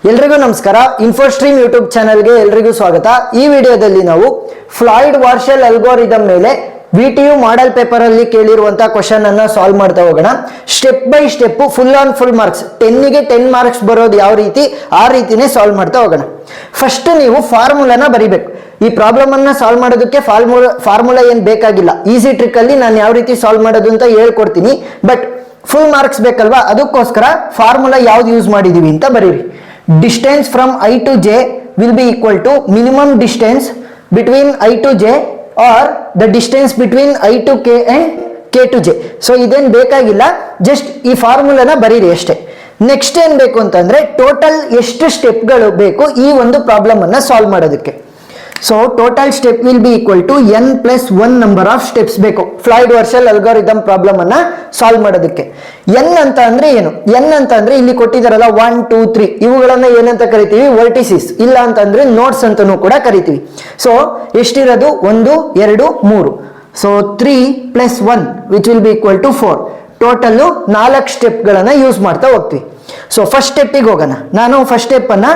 ಎಲ್ರಿಗೂ ನಮಸ್ಕಾರ. ಇನ್ಫೋಸ್ಟ್ರೀಮ್ ಯೂಟ್ಯೂಬ್ ಚಾನೆಲ್ಗೆ ಎಲ್ರಿಗೂ ಸ್ವಾಗತ. ಈ ವಿಡಿಯೋದಲ್ಲಿ ನಾವು ಫ್ಲಾಯ್ಡ್ ವಾರ್ಷಲ್ ಅಲ್ಗೋರಿದಮ್ ಮೇಲೆ VTU ಮಾಡೆಲ್ ಪೇಪರ್ ಅಲ್ಲಿ ಕೇಳಿರುವಂತಹ ಕ್ವಶನ್ ಅನ್ನ ಸಾಲ್ವ್ ಮಾಡ್ತಾ ಹೋಗೋಣ. Step by step full on full marks 10ಗೆ 10 ಮಾರ್ಕ್ಸ್ ಬರೋದು ಯಾವ ರೀತಿ ಆ ರೀತಿನೇ ಸಾಲ್ವ್ ಮಾಡ್ತಾ ಹೋಗೋಣ. ಫಸ್ಟ್ ನೀವು ಫಾರ್ಮುಲಾನ ಬರಿಬೇಕು. ಈ ಪ್ರಾಬ್ಲಮ್ ಅನ್ನ ಸಾಲ್ವ್ ಮಾಡೋದಕ್ಕೆ ಫಾರ್ಮುಲಾ ಏನ್ ಬೇಕಾಗಿಲ್ಲ. ಈಸಿ ಟ್ರಿಕ್ ಅಲ್ಲಿ ನಾನು ಯಾವ ರೀತಿ ಸಾಲ್ವ್ ಮಾಡೋದು ಅಂತ ಹೇಳ್ಕೊಡ್ತೀನಿ. ಬಟ್ ಫುಲ್ ಮಾರ್ಕ್ಸ್ ಬೇಕಲ್ವಾ, ಅದಕ್ಕೋಸ್ಕರ ಫಾರ್ಮುಲಾ ಯಾವ್ದು ಯೂಸ್ ಮಾಡಿದೀವಿ ಅಂತ ಬರೀರಿ. Distance from I to J will be equal to minimum distance between I to J or the distance between I to K and K to J. So ಇದೇನು ಬೇಕಾಗಿಲ್ಲ, just ಈ ಫಾರ್ಮುಲಾನ ಬರೀರಿ ಅಷ್ಟೇ. ನೆಕ್ಸ್ಟ್ ಏನ್ ಬೇಕು ಅಂತಂದ್ರೆ ಟೋಟಲ್ ಎಷ್ಟು ಸ್ಟೆಪ್ಗಳು ಬೇಕು ಈ ಒಂದು ಪ್ರಾಬ್ಲಮ್ ಅನ್ನ ಸಾಲ್ವ್ ಮಾಡೋದಕ್ಕೆ. So total step will be equal to n+1 number of steps ಬೇಕು ಫ್ಲಾಯ್ಡ್ ವಾರ್ಷಲ್ ಅಲ್ಗಾರಿದಮ್ ಪ್ರಾಬ್ಲಮ್ ಅನ್ನ ಸಾಲ್ವ್ ಮಾಡೋದಕ್ಕೆ. n ಅಂತ ಅಂದ್ರೆ ಏನು? n ಅಂತ ಅಂದ್ರೆ ಇಲ್ಲಿ ಕೊಟ್ಟಿದಾರಲ್ಲ 1 2 3 ಇವುಗಳನ್ನ ಏನಂತ ಕರಿತೀವಿ? ವರ್ಟಿಸಿಸ್. ಇಲ್ಲ ಅಂತಂದ್ರೆ ನೋಡ್ಸ್ ಅಂತಾನೂ ಕೂಡ ಕರಿತೀವಿ. ಸೊ ಎಷ್ಟಿರೋದು? 1 2 3. So 3 + 1 which will be equal to 4. Total 4 ಸ್ಟೆಪ್ಗಳನ್ನ ಯೂಸ್ ಮಾಡ್ತಾ ಹೋಗ್ತೀವಿ. ಸೊ ಫಸ್ಟ್ ಸ್ಟೆಪ್ಪಿಗೆ ಹೋಗೋಣ. ನಾನು ಫಸ್ಟ್ ಸ್ಟೆಪ್ ಅನ್ನ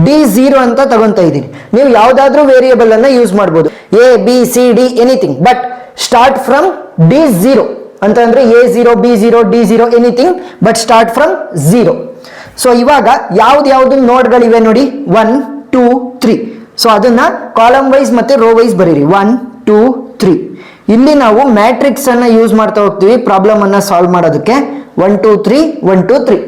D0 ಅಂತ ತಗೊಂತಾ ಇದ್ದೀನಿ. ನೀವು ಯಾವ್ದಾದ್ರೂ ವೇರಿಯೇಬಲ್ ಅನ್ನ ಯೂಸ್ ಮಾಡಬಹುದು, A B C D anything, but start from D0 ಅಂತ ಅಂದ್ರೆ A0 B0 D0 anything, but start from 0. So ಇವಾಗ ಯಾವ್ದು ನೋಡ್ಗಳಿವೆ ನೋಡಿ, 1 2 3. ಸೊ ಅದನ್ನ ಕಾಲಮ್ ವೈಸ್ ಮತ್ತೆ ರೋ ವೈಸ್ ಬರೀರಿ. 1 2 3. ಇಲ್ಲಿ ನಾವು ಮ್ಯಾಟ್ರಿಕ್ಸ್ ಅನ್ನ ಯೂಸ್ ಮಾಡ್ತಾ ಹೋಗ್ತೀವಿ ಪ್ರಾಬ್ಲಮ್ ಅನ್ನ ಸಾಲ್ವ್ ಮಾಡೋದಕ್ಕೆ. 1 2 3 1 2 3.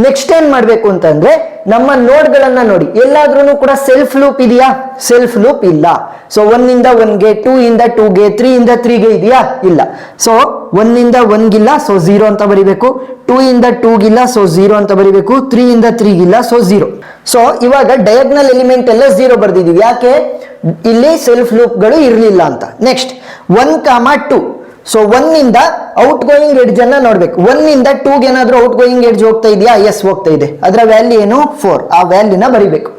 ನೆಕ್ಸ್ಟ್ ಏನ್ ಮಾಡ್ಬೇಕು ಅಂತಂದ್ರೆ ನಮ್ಮ ನೋಡ್ಗಳನ್ನ ನೋಡಿ, ಎಲ್ಲಾದ್ರೂ ಕೂಡ ಸೆಲ್ಫ್ ಲೂಪ್ ಇದೆಯಾ? ಸೆಲ್ಫ್ ಲೂಪ್ ಇಲ್ಲ. ಸೊ 1 ಇಂದ 1ಗೆ, 2 ಇಂದ 2ಗೆ, 3 ಇಂದ 3ಗೆ ಇದೆಯಾ? ಇಲ್ಲ. ಸೊ 1 ಇಂದ 1ಗಿಲ್ಲ, ಸೊ 0 ಅಂತ ಬರಿಬೇಕು. 2 ಇಂದ 2ಗಿಲ್ಲ, ಸೊ 0 ಅಂತ ಬರಿಬೇಕು. 3 ಇಂದ 3ಗಿಲ್ಲ, ಸೊ 0. ಸೊ ಇವಾಗ ಡಯಾಗ್ನಲ್ ಎಲಿಮೆಂಟ್ ಎಲ್ಲ 0 ಬರ್ದಿದೀವಿ. ಯಾಕೆ? ಇಲ್ಲಿ ಸೆಲ್ಫ್ ಲೂಪ್ ಗಳು ಇರಲಿಲ್ಲ ಅಂತ. ನೆಕ್ಸ್ಟ್ 1 2. ಸೊ 1 ಇಂದ ಔಟ್ ಗೋಯಿಂಗ್ ಎಡ್ಜ್ ಅನ್ನ ನೋಡ್ಬೇಕು. 1 ಇಂದ 2ಗೆ ಏನಾದ್ರೂ ಔಟ್ ಗೋಯಿಂಗ್ ಎಡ್ಜ್ ಹೋಗ್ತಾ ಇದೆಯಾ? ಎಸ್, ಹೋಗ್ತಾ ಇದೆ. ಅದರ ವ್ಯಾಲ್ಯೂ ಏನು? 4. ಆ ವ್ಯಾಲ್ಯೂನ ಬರಿಬೇಕು.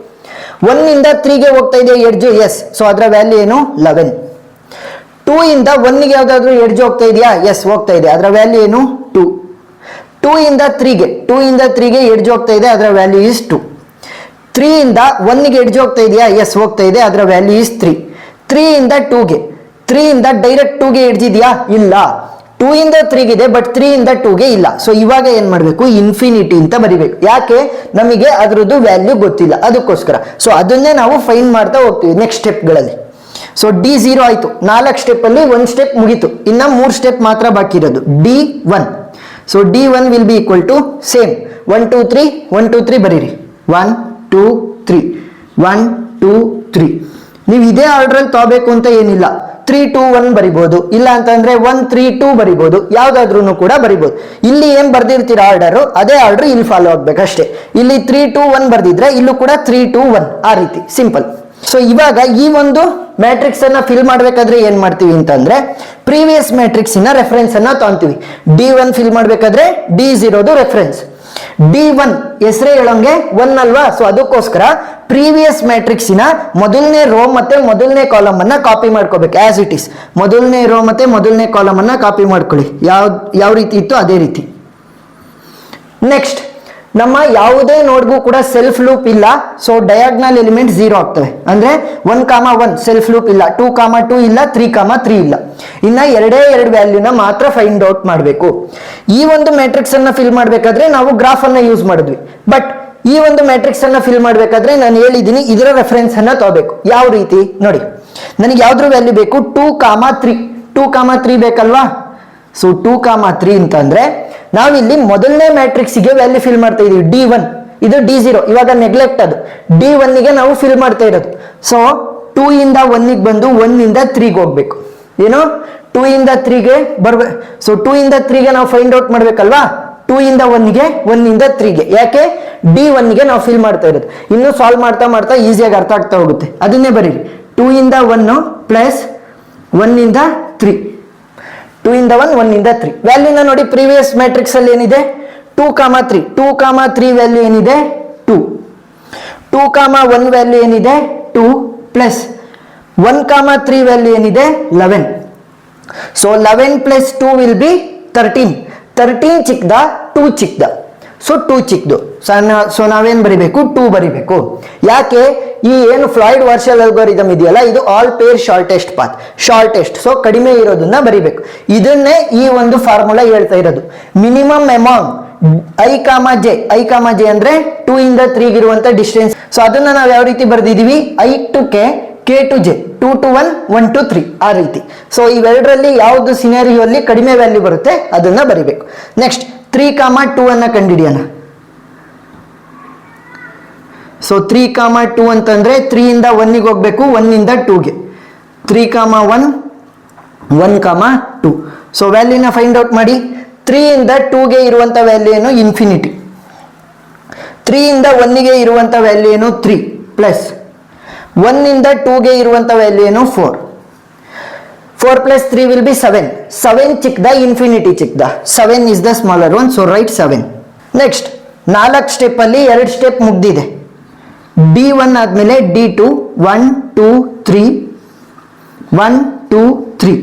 1 ಇಂದ 3ಗೆ ಹೋಗ್ತಾ ಇದೆ ಎಡ್ಜ್, ಎಸ್. ಸೊ ಅದರ ವ್ಯಾಲ್ಯೂ ಏನು? 11. 2 ಇಂದ 1ಗೆ ಯಾವ್ದಾದ್ರು ಎಡ್ಜ್ ಹೋಗ್ತಾ ಇದೆಯಾ? ಎಸ್, ಹೋಗ್ತಾ ಇದೆ. ಅದರ ವ್ಯಾಲ್ಯೂ ಏನು? 2. 2 ಇಂದ 3ಗೆ ಎಡ್ಜ್ ಹೋಗ್ತಾ ಇದೆ, ಅದರ ವ್ಯಾಲ್ಯೂ ಇಸ್ 2. 3 ಇಂದ 1ಗೆ ಎಡ್ಜ್ ಹೋಗ್ತಾ ಇದೆಯಾ? ಎಸ್, ಹೋಗ್ತಾ ಇದೆ. ಅದರ ವ್ಯಾಲ್ಯೂ ಇಸ್ 3. 3 ಇಂದ 2ಗೆ, 3 ಇಂದ ಡೈರೆಕ್ಟ್ 2ಗೆ ಎಡ್ಜ್ ಇದೆಯಾ? ಇಲ್ಲ. 2 ಇಂದ 3ಗೆ ಇದೆ, ಬಟ್ 3 ಇಂದ 2ಗೆ ಇಲ್ಲ. ಸೊ ಇವಾಗ ಏನ್ ಮಾಡ್ಬೇಕು? ಇನ್ಫಿನಿಟಿ ಅಂತ ಬರಿಬೇಕು. ಯಾಕೆ? ನಮಗೆ ಅದ್ರದ್ದು ವ್ಯಾಲ್ಯೂ ಗೊತ್ತಿಲ್ಲ, ಅದಕ್ಕೋಸ್ಕರ. ಸೊ ಅದನ್ನೇ ನಾವು ಫೈಂಡ್ ಮಾಡ್ತಾ ಹೋಗ್ತೀವಿ ನೆಕ್ಸ್ಟ್ ಸ್ಟೆಪ್ಗಳಲ್ಲಿ. ಸೊ D0 ಆಯ್ತು. 4 ಸ್ಟೆಪ್ ಅಲ್ಲಿ 1 ಸ್ಟೆಪ್ ಮುಗೀತು. ಇನ್ನ 3 ಸ್ಟೆಪ್ ಮಾತ್ರ ಬಾಕಿ ಇರೋದು. D1. So D1 will be equal to same 1 2 3 1 2 3 ಬರೀರಿ. 1 2 3 1 2 3. ನೀವು ಇದೇ ಆರ್ಡರ್ ಅಲ್ಲಿ ತಗೋಬೇಕು ಅಂತ ಏನಿಲ್ಲ. 3 2 1 ಬರಿಬಹುದು, ಇಲ್ಲ ಅಂತಂದ್ರೆ 1 3 2 ಬರಿಬಹುದು, ಯಾವ್ದಾದ್ರೂ ಕೂಡ ಬರಿಬಹುದು. ಇಲ್ಲಿ ಏನ್ ಬರ್ದಿರ್ತೀರ ಆರ್ಡರ್, ಅದೇ ಆರ್ಡರ್ ಇಲ್ಲಿ ಫಾಲೋ ಆಗ್ಬೇಕಷ್ಟೇ. ಇಲ್ಲಿ 3 2 1 ಬರ್ದಿದ್ರೆ ಇಲ್ಲೂ ಕೂಡ 3 2 1 ಆ ರೀತಿ ಸಿಂಪಲ್. ಸೊ ಇವಾಗ ಈ ಒಂದು ಮ್ಯಾಟ್ರಿಕ್ಸ್ ಅನ್ನ ಫಿಲ್ ಮಾಡ್ಬೇಕಾದ್ರೆ ಏನ್ ಮಾಡ್ತೀವಿ ಅಂತಂದ್ರೆ ಪ್ರೀವಿಯಸ್ ಮ್ಯಾಟ್ರಿಕ್ಸ್ ಇನ ರೆಫರೆನ್ಸ್ ಅನ್ನ ತಗೊಂತೀವಿ. D1 ಫಿಲ್ ಮಾಡ್ಬೇಕಾದ್ರೆ D0 ರೆಫರೆನ್ಸ್. D1 ಹೆಸರೇ ಹೇಳೋಂಗೆ 1 ಅಲ್ವಾ? ಸೊ ಅದಕ್ಕೋಸ್ಕರ ಪ್ರೀವಿಯಸ್ ಮ್ಯಾಟ್ರಿಕ್ಸ್ ಇನ ಮೊದಲನೇ ರೋ ಮತ್ತೆ ಮೊದಲನೇ ಕಾಲಮ್ ಅನ್ನ ಕಾಪಿ ಮಾಡ್ಕೋಬೇಕು. ಆಸ್ ಇಟ್ ಇಸ್ ಮೊದಲನೇ ರೋ ಮತ್ತೆ ಮೊದಲನೇ ಕಾಲಮ್ ಅನ್ನ ಕಾಪಿ ಮಾಡ್ಕೊಳ್ಳಿ. ಯಾವ ರೀತಿ ಇತ್ತು ಅದೇ ರೀತಿ. ನೆಕ್ಸ್ಟ್ ನಮ್ಮ ಯಾವುದೇ ನೋಡ್ಗೂ ಕೂಡ ಸೆಲ್ಫ್ ಲೂಪ್ ಇಲ್ಲ. ಸೊ ಡಯಾಗ್ನಲ್ ಎಲಿಮೆಂಟ್ 0 ಆಗ್ತವೆ. ಅಂದ್ರೆ 1 1 ಸೆಲ್ಫ್ ಲೂಪ್ ಇಲ್ಲ, 2 2 ಇಲ್ಲ, 3 3 ಇಲ್ಲ. ಇನ್ನ ಎರಡೇ ವ್ಯಾಲ್ಯೂನ ಮಾತ್ರ ಫೈಂಡ್ ಔಟ್ ಮಾಡಬೇಕು. ಈ ಒಂದು ಮ್ಯಾಟ್ರಿಕ್ಸ್ ಅನ್ನ ಫಿಲ್ ಮಾಡ್ಬೇಕಾದ್ರೆ ನಾವು ಗ್ರಾಫ್ ಅನ್ನ ಯೂಸ್ ಮಾಡಿದ್ವಿ. ಬಟ್ ಈ ಒಂದು ಮ್ಯಾಟ್ರಿಕ್ಸ್ ಅನ್ನ ಫಿಲ್ ಮಾಡ್ಬೇಕಾದ್ರೆ ನಾನು ಹೇಳಿದ್ದೀನಿ ಇದರ ರೆಫರೆನ್ಸ್ ಅನ್ನ ತಗೋಬೇಕು. ಯಾವ ರೀತಿ ನೋಡಿ, ನನಗೆ ಯಾವ್ದ್ರ ವ್ಯಾಲ್ಯೂ ಬೇಕು? 2 3. 2 3 ಬೇಕಲ್ವಾ? ಸೊ 2 3 ಅಂತಂದ್ರೆ ನಾವಿಲ್ಲಿ ಮೊದಲನೇ ಮ್ಯಾಟ್ರಿಕ್ಸ್ ಗೆ ವ್ಯಾಲ್ಯೂ ಫಿಲ್ ಮಾಡ್ತಾ ಇದೀವಿ. D1 ಇದು D0 ಇವಾಗ ನೆಗ್ಲೆಕ್ಟ್ ಅದು. D1 ಗೆ ನಾವು ಫಿಲ್ ಮಾಡ್ತಾ ಇರೋದು. ಸೊ 2 ಇಂದ 1ಗೆ ಬಂದು 1 ಇಂದ 3ಗೆ ಹೋಗ್ಬೇಕು. ಏನು? 2 ಇಂದ 3ಗೆ ಬರ್ಬೇಕು. ಸೊ 2 ಇಂದ 3ಗೆ ನಾವು ಫೈಂಡ್ ಔಟ್ ಮಾಡ್ಬೇಕಲ್ವಾ? 2 ಇಂದ 1ಗೆ 1 ಇಂದ 3ಗೆ. ಯಾಕೆ? D1 ಗೆ ನಾವು ಫಿಲ್ ಮಾಡ್ತಾ ಇರೋದು. ಇನ್ನು ಸಾಲ್ವ್ ಮಾಡ್ತಾ ಮಾಡ್ತಾ ಈಸಿಯಾಗಿ ಅರ್ಥ ಆಗ್ತಾ ಹೋಗುತ್ತೆ. ಅದನ್ನೇ ಬರೀರಿ. 2 ಇಂದ 1 ಪ್ಲಸ್ 1 ಇಂದ 3. 2 ಇಂದ 1 1 ಇಂದ 3 ವ್ಯಾಲ್ಯೂನ ನೋಡಿ. ಪ್ರೀವಿಯಸ್ ಮ್ಯಾಟ್ರಿಕ್ಸ್ ಅಲ್ಲಿ ಏನಿದೆ? 2 3. 2 3 ವ್ಯಾಲ್ಯೂ ಏನಿದೆ? 2. 2 1 ವ್ಯಾಲ್ಯೂ ಏನಿದೆ? 2 ಪ್ಲಸ್ 1 3 ವ್ಯಾಲ್ಯೂ ಏನಿದೆ? 11. So 11 plus 2 will be 13. 13 ಚಿಕ್ಕದ, 2 ಚಿಕ್ಕದ. ಸೊ 2 ಚಿಕ್ಕದು. ಸೊ ನಾವೇನ್ ಬರಿಬೇಕು, 2 ಬರಿಬೇಕು. ಯಾಕೆ, ಈ ಏನು ಫ್ಲಾಯ್ಡ್ ವಾರ್ಷಲ್ ಅಲ್ಗಾರಿದಮ್ ಇದೆಯಲ್ಲ, ಇದು all pair shortest path, shortest, so ಕಡಿಮೆ ಇರೋದನ್ನ ಬರಿಬೇಕು. ಇದನ್ನೇ ಈ ಒಂದು ಫಾರ್ಮುಲಾ ಹೇಳ್ತಾ ಇರೋದು. Minimum among I comma J ಅಂದ್ರೆ 2 ಇಂದ 3 ಇರುವಂತ ಡಿಸ್ಟೆನ್ಸ್. ಸೊ ಅದನ್ನ ನಾವು ಯಾವ ರೀತಿ ಬರ್ದಿದೀವಿ, I to K to J, 2 to 1, 1 to 3 ಆ ರೀತಿ. ಸೊ ಇವೆರಡರಲ್ಲಿ ಯಾವ್ದು ಸಿನಾರಿಯೋಲ್ಲಿ ಕಡಿಮೆ ವ್ಯಾಲ್ಯೂ ಬರುತ್ತೆ ಅದನ್ನ ಬರಿಬೇಕು. ನೆಕ್ಸ್ಟ್ 3, 2 ಅನ್ನ ಕಂಡುಹಿಡಿಯೋಣ. ಸೊ 3, 2 ಅಂತಂದ್ರೆ 3 ಇಂದ 1ಗೆ ಹೋಗ್ಬೇಕು, 1 ಇಂದ 2ಗೆ. 3, 1, 1, 2. ಸೊ ವ್ಯಾಲ್ಯೂನ ಫೈಂಡ್ ಔಟ್ ಮಾಡಿ. 3 ಇಂದ 2ಗೆ ಇರುವಂತ ವ್ಯಾಲ್ಯೂ ಏನು, ಇನ್ಫಿನಿಟಿ. 3 ಇಂದ 1ಗೆ ಇರುವಂತ ವ್ಯಾಲ್ಯೂ ಏನು, 3 ಪ್ಲಸ್ 1 ಇಂದ 2ಗೆ ಇರುವಂತ ವ್ಯಾಲ್ಯೂ ಏನು, 4. 4 plus 3 will be 7. 7 ಚಿಕ್ಕದ, ಇನ್ಫಿನಿಟಿ ಚಿಕ್ಕದ. 7 is the smaller one, so write 7. Next 4 step ಅಲ್ಲಿ 2 ಸ್ಟೆಪ್ ಮುಗ್ದಿದೆ. D1 ಆದ್ಮೇಲೆ D2, 1, 2, 3, 1, 2, 3.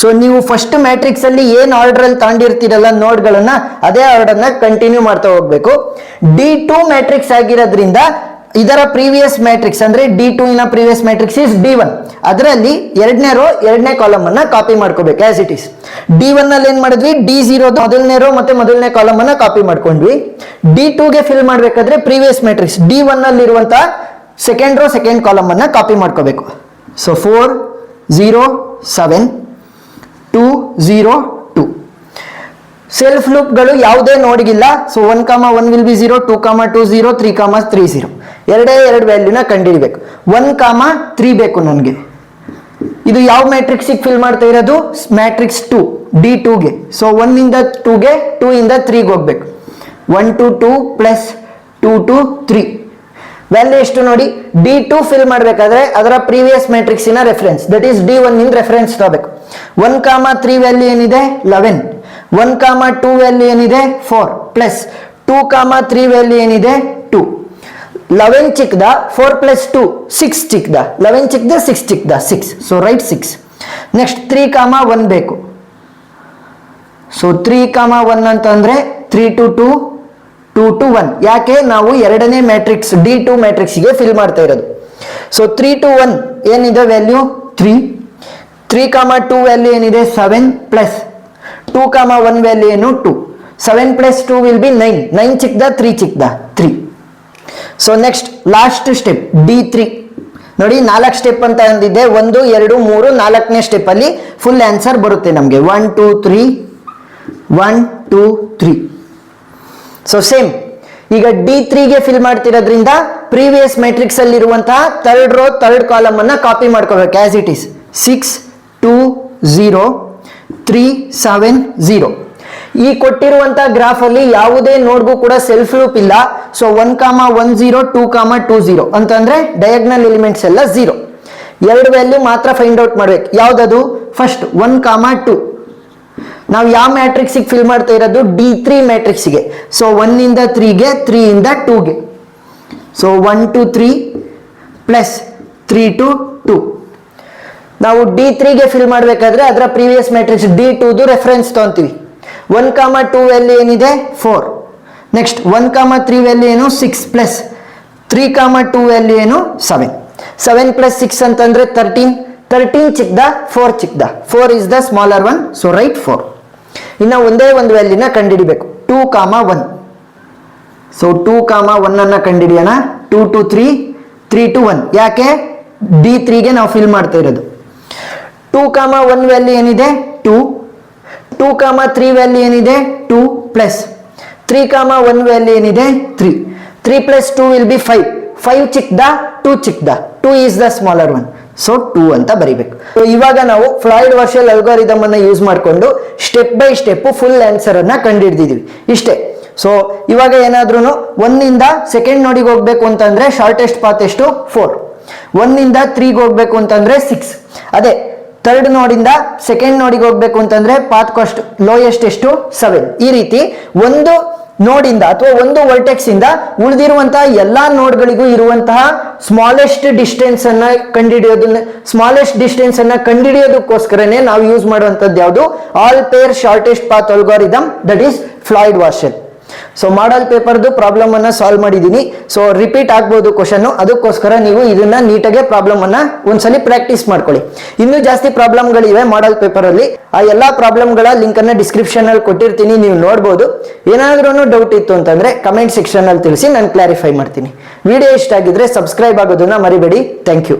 ಸೊ ನೀವು ಫಸ್ಟ್ ಮ್ಯಾಟ್ರಿಕ್ಸ್ ಅಲ್ಲಿ ಏನ್ ಆರ್ಡರ್ ಅಲ್ಲಿ ತಗೊಂಡಿರ್ತೀರಲ್ಲ ನೋಡ್ಗಳನ್ನ, ಅದೇ ಆರ್ಡರ್ ನ ಕಂಟಿನ್ಯೂ ಮಾಡ್ತಾ ಹೋಗ್ಬೇಕು. D2 ಮ್ಯಾಟ್ರಿಕ್ಸ್ ಆಗಿರೋದ್ರಿಂದ ಇದರ ಪ್ರೀವಿಯಸ್ ಮ್ಯಾಟ್ರಿಕ್ಸ್ ಅಂದ್ರೆ D2 ಇನ ಪ್ರೀವಿಯಸ್ ಮ್ಯಾಟ್ರಿಕ್ಸ್ ಇಸ್ D1. ಅದರಲ್ಲಿ ಎರಡನೇ ರೋ ಎರಡನೇ ಕಾಲಮ್ ಅನ್ನ ಕಾಪಿ ಮಾಡ್ಕೋಬೇಕು ಆಸ್ ಇಟ್ ಇಸ್. D1 ಅಲ್ಲಿ ಏನ್ ಮಾಡಿದ್ವಿ, D0 ಮೊದಲನೇ ರೋ ಮತ್ತೆ ಮೊದಲನೇ ಕಾಲಮ್ ಅನ್ನ ಕಾಪಿ ಮಾಡ್ಕೊಂಡ್ವಿ. D2 ಗೆ ಫಿಲ್ ಮಾಡ್ಬೇಕಾದ್ರೆ ಪ್ರೀವಿಯಸ್ ಮ್ಯಾಟ್ರಿಕ್ಸ್ D1 ಅಲ್ಲಿ ಇರುವಂತಹ ಸೆಕೆಂಡ್ ರೋ ಸೆಕೆಂಡ್ ಕಾಲಮ್ ಅನ್ನ ಕಾಪಿ ಮಾಡ್ಕೋಬೇಕು. ಸೊ 4, 0, 7, 2, 0, 2. ಸೆಲ್ಫ್ ಲೂಪ್ಗಳು ಯಾವುದೇ ನೋಡಿಗಿಲ್ಲ. So 1, 1 will be 0, 2, 2, 0, 3, 3, 0. ಎರಡೇ ಎರಡು ವ್ಯಾಲ್ಯೂನ ಕಂಡುಹಿಡಿಬೇಕು. 1, 3 ಬೇಕು ನನಗೆ. ಇದು ಯಾವ ಮ್ಯಾಟ್ರಿಕ್ಸಿಗೆ ಫಿಲ್ ಮಾಡ್ತಾ ಇರೋದು, ಮ್ಯಾಟ್ರಿಕ್ಸ್ 2 D2ಗೆ. ಸೊ 1 ಇಂದ 2ಗೆ, 2 ಇಂದ 3ಗೆ ಹೋಗ್ಬೇಕು. 1 to 2 ಪ್ಲಸ್ 2 to 3. ವ್ಯಾಲ್ಯೂ ಎಷ್ಟು ನೋಡಿ, D2 ಫಿಲ್ ಮಾಡಬೇಕಾದ್ರೆ ಅದರ ಪ್ರೀವಿಯಸ್ ಮ್ಯಾಟ್ರಿಕ್ಸ್ ಇನ reference, that is D1 in reference ತಗೋಬೇಕು. 1, 3 ವ್ಯಾಲ್ಯೂ ಏನಿದೆ, 11. 1, 2 ವ್ಯಾಲ್ಯೂ ಏನಿದೆ, 4 ಪ್ಲಸ್ 2, 3 ವ್ಯಾಲ್ಯೂ ಏನಿದೆ, 2. 11 ಚಿಕ್ಕದ, 4 plus 2, 6 ಚಿಕ್ಕದ. 11 ಚಿಕ್ಕದ, 6 ಚಿಕ್ಕದ, 6. So right 6. ನೆಕ್ಸ್ಟ್ 3, 1 ಬೇಕು. ಸೊ 3, 1 ಅಂತಂದ್ರೆ 3 to 2, 2 to 1. ಯಾಕೆ, ನಾವು ಎರಡನೇ ಮ್ಯಾಟ್ರಿಕ್ಸ್ D2 ಮ್ಯಾಟ್ರಿಕ್ಸ್ಗೆ ಫಿಲ್ ಮಾಡ್ತಾ ಇರೋದು. ಸೊ 3 to 1 ಏನಿದೆ ವ್ಯಾಲ್ಯೂ, 3. 3, 2 ವ್ಯಾಲ್ಯೂ ಏನಿದೆ, 7 ಪ್ಲಸ್ 2, 1 ವ್ಯಾಲ್ಯೂ ಏನು, 2. 7 plus 2 will be 9. 9 ಚಿಕ್ಕದ, 3 ಚಿಕ್ಕದ, 3. So next last step D3 ನೋಡಿ. 4 ಸ್ಟೆಪ್ ಅಂತ ಅಂದಿದ್ದೆ, 1, 2, 3, 4ನೇ ಸ್ಟೆಪ್ ಅಲ್ಲಿ ಫುಲ್ ಆನ್ಸರ್ ಬರುತ್ತೆ ನಮಗೆ. 1, 2, 3, 1, 2, 3. ಸೊ ಸೇಮ್ ಈಗ D3ಗೆ ಫಿಲ್ ಮಾಡ್ತಿರೋದ್ರಿಂದ ಪ್ರೀವಿಯಸ್ ಮ್ಯಾಟ್ರಿಕ್ಸ್ ಅಲ್ಲಿ ಇರುವಂತಹ ಥರ್ಡ್ ರೋ ಥರ್ಡ್ ಕಾಲಮ್ ಅನ್ನ ಕಾಪಿ ಮಾಡ್ಕೋಬೇಕು ಆಸ್ ಇಟ್ ಈಸ್. 6, 2, 0, 3, 7, 0. ಈ ಕೊಟ್ಟಿರುವಂತಹ ಗ್ರಾಫ್ ಅಲ್ಲಿ ಯಾವುದೇ ನೋಡ್ಗೂ ಕೂಡ ಸೆಲ್ಫ್ ಲೂಪ್ ಇಲ್ಲ. ಸೊ 1, 1, 0, 2, 2, 0 ಅಂತಂದ್ರೆ ಡಯಾಗ್ನಲ್ ಎಲಿಮೆಂಟ್ಸ್ ಎಲ್ಲ 0. ಎರಡು ವ್ಯಾಲ್ಯೂ ಮಾತ್ರ ಫೈಂಡ್ ಔಟ್ ಮಾಡ್ಬೇಕು. ಯಾವ್ದದು, ಫಸ್ಟ್ 1, 2. ನಾವು ಯಾವ ಮ್ಯಾಟ್ರಿಕ್ಸಿಗೆ ಫಿಲ್ ಮಾಡ್ತಾ ಇರೋದು, D3 ಮ್ಯಾಟ್ರಿಕ್ಸ್ಗೆ. ಸೊ 1 ಇಂದ 3ಗೆ, 3 ಇಂದ 2ಗೆ. So 1 to 3 plus 3 to 2. ನಾವು D3ಗೆ ಫಿಲ್ ಮಾಡಬೇಕಾದ್ರೆ ಅದರ ಪ್ರೀವಿಯಸ್ ಮ್ಯಾಟ್ರಿಕ್ಸ್ D2ದು ರೆಫರೆನ್ಸ್ ತಗೊಂತೀವಿ. 1, 2 ವ್ಯಾಲ್ಯೂ ಏನಿದೆ, 4. ನೆಕ್ಸ್ಟ್ 1, 3 ವ್ಯಾಲ್ಯೂ ಏನು, 6 ಪ್ಲಸ್ 3, 2 ವ್ಯಾಲ್ಯೂ ಏನು, 7. 7 ಪ್ಲಸ್ 6 ಅಂತಂದ್ರೆ 13. 13 ಚಿಕ್ಕದ, 4 ಚಿಕ್ಕದ. 4 is the smaller one, so write 4. ಇನ್ನ ಒಂದೇ ಒಂದು ವ್ಯಾಲ್ಯೂನ ಕಂಡುಹಿಡಿಬೇಕು, 2, 1. ಸೊ 2, 1 ಅನ್ನ ಕಂಡುಹಿಡಿಯೋಣ. 2 to 3, 3 to 1. ಯಾಕೆ, D3ಗೆ ನಾವು ಫಿಲ್ ಮಾಡ್ತಾ ಇರೋದು. 2, 1 ವ್ಯಾಲ್ಯೂ ಏನಿದೆ, 2. 2, 3 ವ್ಯಾಲ್ಯೂ ಏನಿದೆ, 2 ಪ್ಲಸ್ 3, 1 ವ್ಯಾಲ್ಯೂ ಏನಿದೆ, 3. 3 plus 2 will be 5. 5 ಚಿಕ್ಕದ, 2 ಚಿಕ್ಕದ. 2 is the smaller one, so 2 ಅಂತ ಬರಿಬೇಕು. ಸೊ ಇವಾಗ ನಾವು ಫ್ಲಾಯ್ಡ್ ವಾರ್ಷಲ್ ಅಲ್ಗಾರಿದಮ್ ಅನ್ನ ಯೂಸ್ ಮಾಡಿಕೊಂಡು step by step full answer ಅನ್ನ ಕಂಡುಹಿಡಿದಿದ್ದೀವಿ. ಇಷ್ಟೇ. ಸೊ ಇವಾಗ ಏನಾದ್ರೂ 1 ಇಂದ ಸೆಕೆಂಡ್ ನೋಡಿಗೆ ಹೋಗ್ಬೇಕು ಅಂತಂದ್ರೆ ಶಾರ್ಟೆಸ್ಟ್ ಪಾತ್ ಎಷ್ಟು, 4. 1 ಇಂದ 3ಗೆ ಹೋಗ್ಬೇಕು ಅಂತಂದ್ರೆ 6. ಅದೇ ಥರ್ಡ್ ನೋಡಿಂದ ಸೆಕೆಂಡ್ ನೋಡಿಗೆ ಹೋಗ್ಬೇಕು ಅಂತಂದ್ರೆ ಪಾತ್ ಕಾಸ್ಟ್ ಲೋಯೆಸ್ಟ್ ಎಷ್ಟು, 7. ಈ ರೀತಿ ಒಂದು ನೋಡಿಂದ ಅಥವಾ ಒಂದು ವರ್ಟೆಕ್ಸ್ ಇಂದ ಉಳಿದಿರುವಂತಹ ಎಲ್ಲಾ ನೋಡ್ಗಳಿಗೂ ಇರುವಂತಹ ಸ್ಮಾಲೆಸ್ಟ್ ಡಿಸ್ಟೆನ್ಸ್ ಅನ್ನ ಕಂಡುಹಿಡಿಯೋದಕ್ಕೋಸ್ಕರನೇ ನಾವು ಯೂಸ್ ಮಾಡುವಂತದ್ದು ಯಾವುದು, all pair shortest path algorithm, that is Floyd Warshall. So model ಪೇಪರ್ದು ಪ್ರಾಬ್ಲಮ್ ಅನ್ನ ಸಾಲ್ವ್ ಮಾಡಿದ್ದೀನಿ. ಸೊ ರಿಪೀಟ್ ಆಗ್ಬೋದು ಕ್ವಶನ್, ಅದಕ್ಕೋಸ್ಕರ ನೀವು ಇದನ್ನ ನೀಟಾಗಿ ಪ್ರಾಬ್ಲಮ್ ಅನ್ನ ಒಂದ್ಸಲಿ ಪ್ರಾಕ್ಟೀಸ್ ಮಾಡ್ಕೊಳ್ಳಿ. ಇನ್ನೂ ಜಾಸ್ತಿ ಪ್ರಾಬ್ಲಮ್ಗಳಿವೆ ಮಾಡಲ್ ಪೇಪರ್ ಅಲ್ಲಿ, ಆ ಎಲ್ಲಾ ಪ್ರಾಬ್ಲಮ್ಗಳ ಲಿಂಕ್ ಅನ್ನ ಡಿಸ್ಕ್ರಿಪ್ಷನ್ ಅಲ್ಲಿ ಕೊಟ್ಟಿರ್ತೀನಿ, ನೀವು ನೋಡ್ಬೋದು. ಏನಾದ್ರೂ ಡೌಟ್ ಇತ್ತು ಅಂತಂದ್ರೆ ಕಮೆಂಟ್ ಸೆಕ್ಷನ್ ಅಲ್ಲಿ ತಿಳಿಸಿ, ನಾನು ಕ್ಲಾರಿಫೈ ಮಾಡ್ತೀನಿ. ವಿಡಿಯೋ ಇಷ್ಟ ಆಗಿದ್ರೆ ಸಬ್ಸ್ಕ್ರೈಬ್ ಆಗೋದನ್ನ ಮರಿಬೇಡಿ. Thank you.